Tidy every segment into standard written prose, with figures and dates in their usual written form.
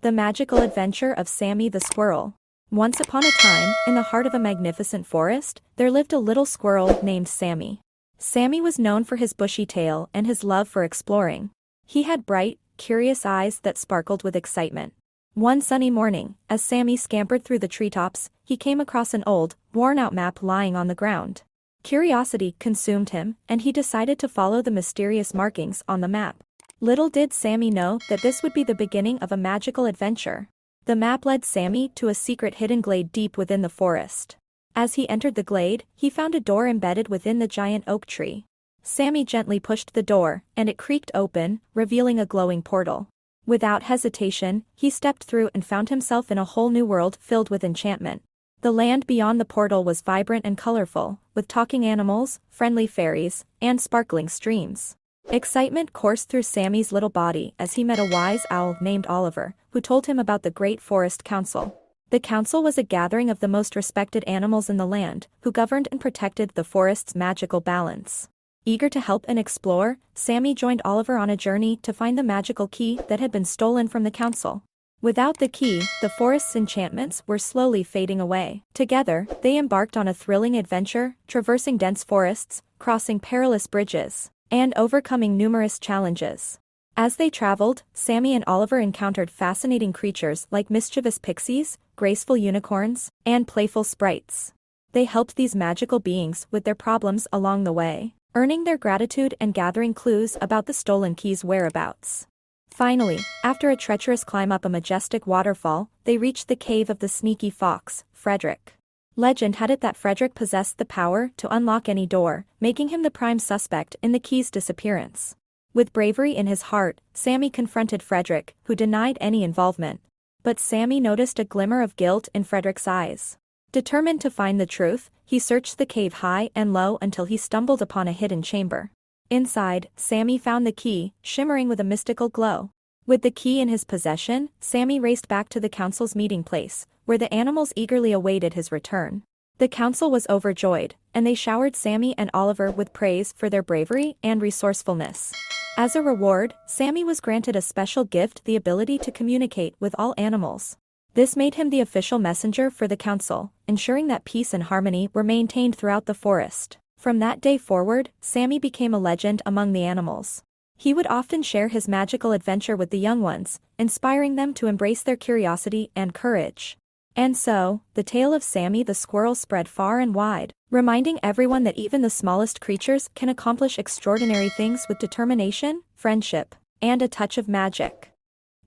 The Magical Adventure of Sammy the Squirrel. Once upon a time, in the heart of a magnificent forest, there lived a little squirrel named Sammy. Sammy was known for his bushy tail and his love for exploring. He had bright, curious eyes that sparkled with excitement. One sunny morning, as Sammy scampered through the treetops, he came across an old, worn-out map lying on the ground. Curiosity consumed him, and he decided to follow the mysterious markings on the map. Little did Sammy know that this would be the beginning of a magical adventure. The map led Sammy to a secret hidden glade deep within the forest. As he entered the glade, he found a door embedded within the giant oak tree. Sammy gently pushed the door, and it creaked open, revealing a glowing portal. Without hesitation, he stepped through and found himself in a whole new world filled with enchantment. The land beyond the portal was vibrant and colorful, with talking animals, friendly fairies, and sparkling streams. Excitement coursed through Sammy's little body as he met a wise owl named Oliver, who told him about the Great Forest Council. The council was a gathering of the most respected animals in the land, who governed and protected the forest's magical balance. Eager to help and explore, Sammy joined Oliver on a journey to find the magical key that had been stolen from the council. Without the key, the forest's enchantments were slowly fading away. Together, they embarked on a thrilling adventure, traversing dense forests, crossing perilous bridges, and overcoming numerous challenges. As they traveled, Sammy and Oliver encountered fascinating creatures like mischievous pixies, graceful unicorns, and playful sprites. They helped these magical beings with their problems along the way, earning their gratitude and gathering clues about the stolen key's whereabouts. Finally, after a treacherous climb up a majestic waterfall, they reached the cave of the sneaky fox, Frederick. Legend had it that Frederick possessed the power to unlock any door, making him the prime suspect in the key's disappearance. With bravery in his heart, Sammy confronted Frederick, who denied any involvement. But Sammy noticed a glimmer of guilt in Frederick's eyes. Determined to find the truth, he searched the cave high and low until he stumbled upon a hidden chamber. Inside, Sammy found the key, shimmering with a mystical glow. With the key in his possession, Sammy raced back to the council's meeting place, where the animals eagerly awaited his return. The council was overjoyed, and they showered Sammy and Oliver with praise for their bravery and resourcefulness. As a reward, Sammy was granted a special gift: the ability to communicate with all animals. This made him the official messenger for the council, ensuring that peace and harmony were maintained throughout the forest. From that day forward, Sammy became a legend among the animals. He would often share his magical adventure with the young ones, inspiring them to embrace their curiosity and courage. And so, the tale of Sammy the Squirrel spread far and wide, reminding everyone that even the smallest creatures can accomplish extraordinary things with determination, friendship, and a touch of magic.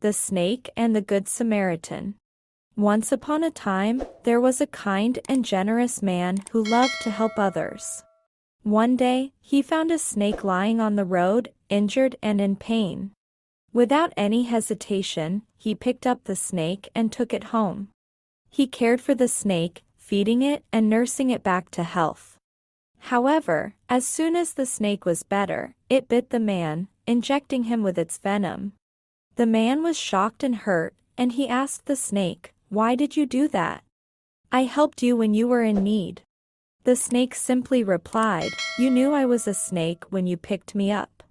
The Snake and the Good Samaritan. Once upon a time, there was a kind and generous man who loved to help others. One day, he found a snake lying on the road, injured and in pain. Without any hesitation, he picked up the snake and took it home. He cared for the snake, feeding it and nursing it back to health. However, as soon as the snake was better, it bit the man, injecting him with its venom. The man was shocked and hurt, and he asked the snake, "Why did you do that? I helped you when you were in need." The snake simply replied, "You knew I was a snake when you picked me up."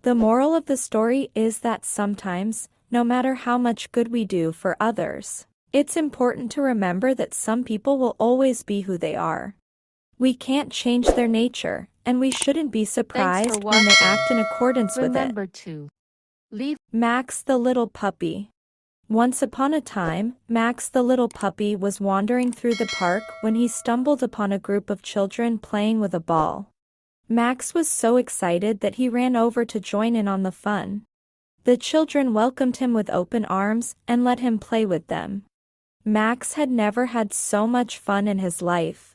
The moral of the story is that sometimes, no matter how much good we do for others, it's important to remember that some people will always be who they are. We can't change their nature, and we shouldn't be surprised when they act in accordance with it. Remember to leave Max the Little Puppy. Once upon a time, Max the little puppy was wandering through the park when he stumbled upon a group of children playing with a ball. Max was so excited that he ran over to join in on the fun. The children welcomed him with open arms and let him play with them. Max had never had so much fun in his life.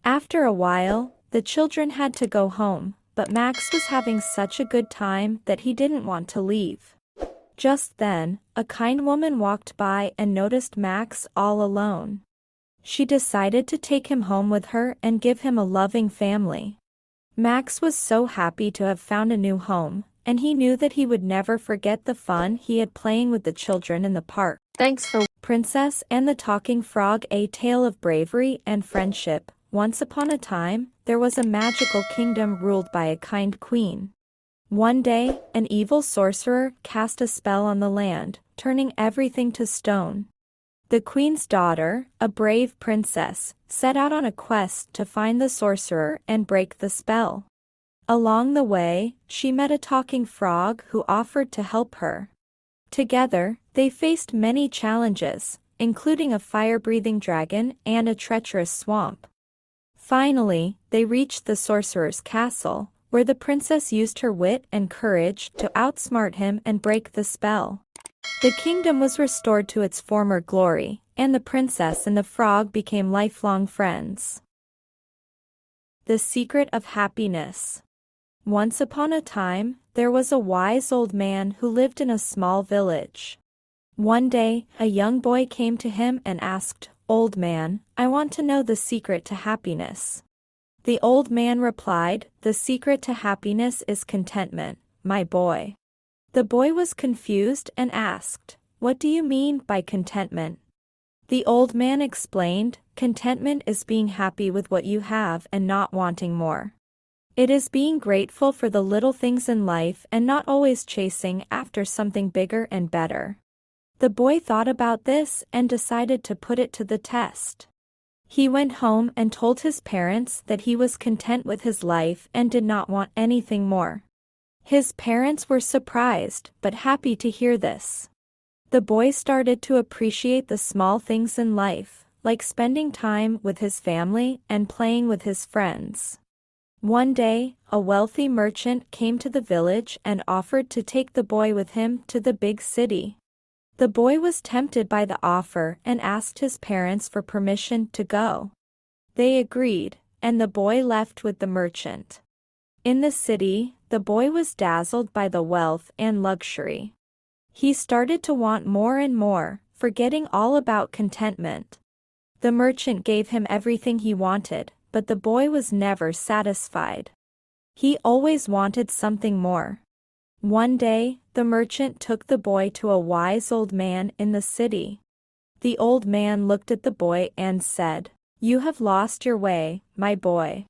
After a while, the children had to go home, but Max was having such a good time that he didn't want to leave. Just then, a kind woman walked by and noticed Max all alone. She decided to take him home with her and give him a loving family. Max was so happy to have found a new home, and he knew that he would never forget the fun he had playing with the children in the park. Thanks for Princess and the Talking Frog: A Tale of Bravery and Friendship. Once upon a time, there was a magical kingdom ruled by a kind queen. One day, an evil sorcerer cast a spell on the land, turning everything to stone. The queen's daughter, a brave princess, set out on a quest to find the sorcerer and break the spell. Along the way, she met a talking frog who offered to help her. Together, they faced many challenges, including a fire-breathing dragon and a treacherous swamp. Finally, they reached the sorcerer's castle, where the princess used her wit and courage to outsmart him and break the spell. The kingdom was restored to its former glory, and the princess and the frog became lifelong friends. The Secret of Happiness. Once upon a time, there was a wise old man who lived in a small village. One day, a young boy came to him and asked, "Old man, I want to know the secret to happiness." The old man replied, "The secret to happiness is contentment, my boy." The boy was confused and asked, "What do you mean by contentment?" The old man explained, "Contentment is being happy with what you have and not wanting more. It is being grateful for the little things in life and not always chasing after something bigger and better." The boy thought about this and decided to put it to the test. He went home and told his parents that he was content with his life and did not want anything more. His parents were surprised but happy to hear this. The boy started to appreciate the small things in life, like spending time with his family and playing with his friends. One day, a wealthy merchant came to the village and offered to take the boy with him to the big city. The boy was tempted by the offer and asked his parents for permission to go. They agreed, and the boy left with the merchant. In the city, the boy was dazzled by the wealth and luxury. He started to want more and more, forgetting all about contentment. The merchant gave him everything he wanted, but the boy was never satisfied. He always wanted something more. One day, the merchant took the boy to a wise old man in the city. The old man looked at the boy and said, "You have lost your way, my boy.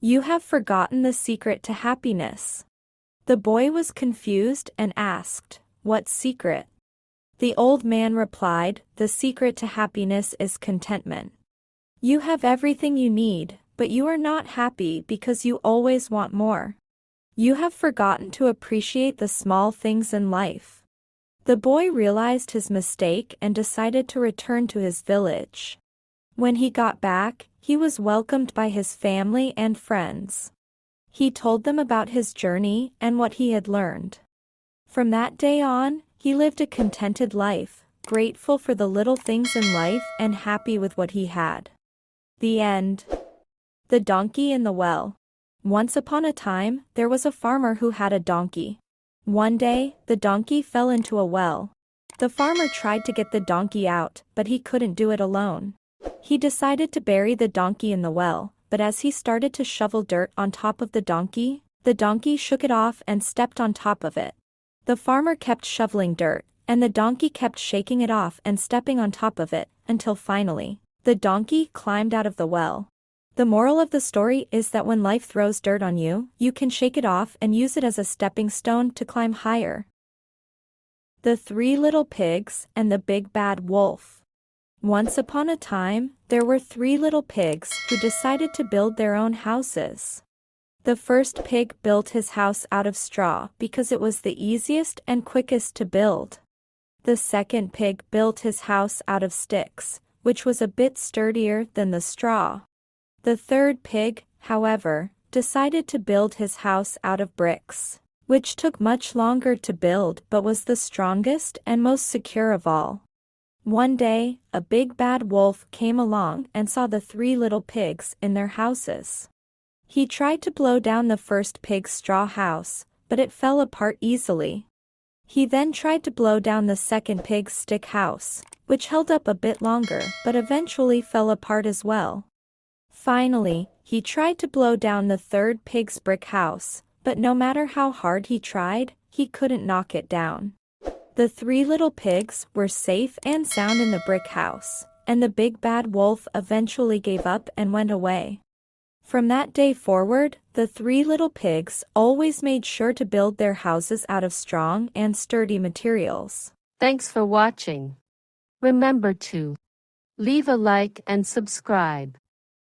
You have forgotten the secret to happiness." The boy was confused and asked, "What secret?" The old man replied, "The secret to happiness is contentment. You have everything you need, but you are not happy because you always want more. You have forgotten to appreciate the small things in life." The boy realized his mistake and decided to return to his village. When he got back, he was welcomed by his family and friends. He told them about his journey and what he had learned. From that day on, he lived a contented life, grateful for the little things in life and happy with what he had. The end. The Donkey in the Well. Once upon a time, there was a farmer who had a donkey. One day, the donkey fell into a well. The farmer tried to get the donkey out, but he couldn't do it alone. He decided to bury the donkey in the well, but as he started to shovel dirt on top of the donkey shook it off and stepped on top of it. The farmer kept shoveling dirt, and the donkey kept shaking it off and stepping on top of it, until finally, the donkey climbed out of the well. The moral of the story is that when life throws dirt on you, you can shake it off and use it as a stepping stone to climb higher. The Three Little Pigs and the Big Bad Wolf. Once upon a time, there were three little pigs who decided to build their own houses. The first pig built his house out of straw because it was the easiest and quickest to build. The second pig built his house out of sticks, which was a bit sturdier than the straw. The third pig, however, decided to build his house out of bricks, which took much longer to build but was the strongest and most secure of all. One day, a big bad wolf came along and saw the three little pigs in their houses. He tried to blow down the first pig's straw house, but it fell apart easily. He then tried to blow down the second pig's stick house, which held up a bit longer but eventually fell apart as well. Finally, he tried to blow down the third pig's brick house, but no matter how hard he tried, he couldn't knock it down. The three little pigs were safe and sound in the brick house, and the big bad wolf eventually gave up and went away. From that day forward, the three little pigs always made sure to build their houses out of strong and sturdy materials. Thanks for watching. Remember to leave a like and subscribe.